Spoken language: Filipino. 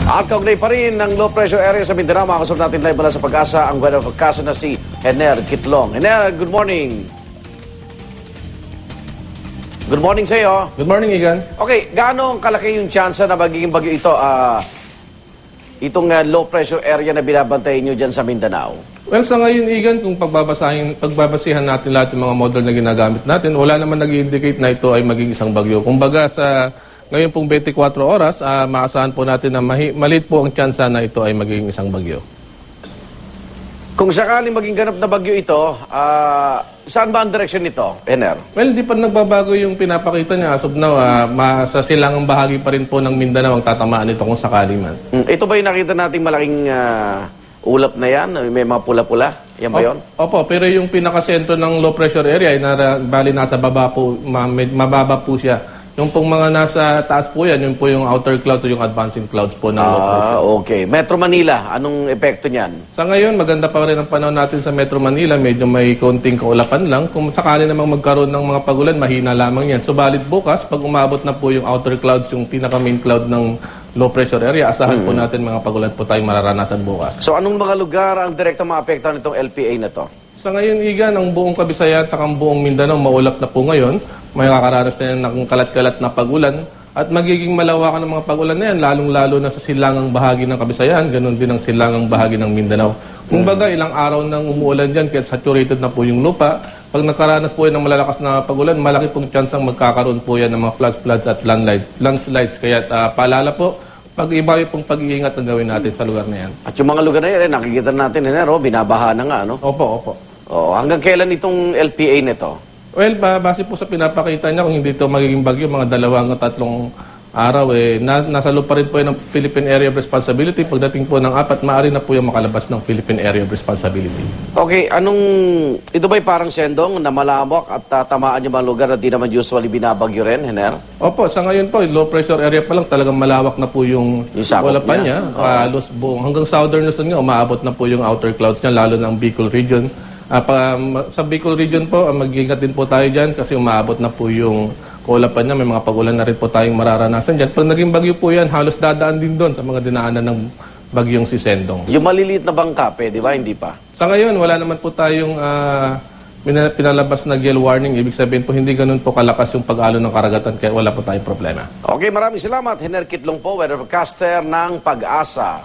At kaugnay pa rin ng low pressure area sa Mindanao, makakasok natin live mula sa Pag-asa ang weather forecast na si Hener Kitlong. Hener, good morning. Good morning sa iyo. Good morning, Igan. Okay, gaano kalaki yung chance na magiging bagyo ito, itong low pressure area na binabantayan nyo dyan sa Mindanao? Well, sa ngayon, Igan, kung pagbabasihan natin lahat ng mga model na ginagamit natin, wala naman nag-indicate na ito ay maging isang bagyo. Kumbaga, sa ngayon pong 24 oras, maasahan po natin na maliit po ang tsansa na ito ay magiging isang bagyo. Kung sakaling maging ganap na bagyo ito, saan ba ang direksyon nito, Hener? Well, hindi pa nagbabago yung pinapakita niya. As of now, sa silangang bahagi pa rin po ng Mindanao ang tatamaan nito kung sakali man. Ito ba yung nakita nating malaking ulap na yan? May mga pula-pula? Yan ba yun? Opo, pero yung pinakasentro ng low pressure area ay bali nasa baba po, mababa po siya. Yung pong mga nasa taas po yan, yun po yung outer clouds o yung advancing clouds po ng low pressure. Okay. Metro Manila, anong epekto niyan? Sa ngayon, maganda pa rin ang panahon natin sa Metro Manila. Medyo may konting kaulapan lang. Kung sakali namang magkaroon ng mga pagulan, mahina lamang yan. Subalit bukas, pag umabot na po yung outer clouds, yung pinaka-main cloud ng low pressure area, asahan po natin mga pagulan po tayong mararanasan bukas. So anong mga lugar ang direktang maapektuhan nitong LPA na to? Sa ngayon, Igan, ang buong Kabisayan at ang buong Mindanao, maulap na po ngayon. May kakaranas na yan ng kalat-kalat na pagulan. At magiging malawakan ng mga pagulan na yan, lalong-lalo na sa silangang bahagi ng Kabisayan, ganun din ang silangang bahagi ng Mindanao. Kumbaga, ilang araw nang umuulan dyan, kaya saturated na po yung lupa. Pag nakaranas po yan ng malalakas na pagulan, malaki pong tsansang magkakaroon po yan ng mga floods at landslides. Kaya paalala po, pag-iba pong pag-iingat na gawin natin sa lugar na yan. At yung mga lugar na yan, nakikita natin, binabaha na nga, no? Opo. Hanggang kailan itong LPA nito? Well, base po sa pinapakita niya, kung hindi ito magiging bagyo, mga 2 hanggang 3 araw, nasa loob pa rin po yan ng Philippine Area of Responsibility. Pagdating po ng 4, maaari na po yung makalabas ng Philippine Area of Responsibility. Okay, ito ba'y parang sendong na malawak at tatamaan yung mga lugar na di naman usually binabagyo rin, Hener? Opo, sa ngayon po, low pressure area pa lang, talagang malawak na po yung walapan niya. Halos buong, hanggang southern Luzon nga, umaabot na po yung outer clouds niya, lalo ng Bicol region. Sa Bicol region po, mag-ingat din po tayo dyan kasi umaabot na po yung kaulapan niya. May mga pagulan na rin po tayong mararanasan dyan. Pag naging bagyo po yan, halos dadaan din doon sa mga dinaanan ng bagyong si Sendong. Yung maliliit na bangka, di ba? Hindi pa. Sa ngayon, wala naman po tayong pinalabas na gale warning. Ibig sabihin po, hindi ganun po kalakas yung pag-alo ng karagatan kaya wala po tayong problema. Okay, maraming salamat. Hener Kitlong po, weather forecaster ng Pag-asa.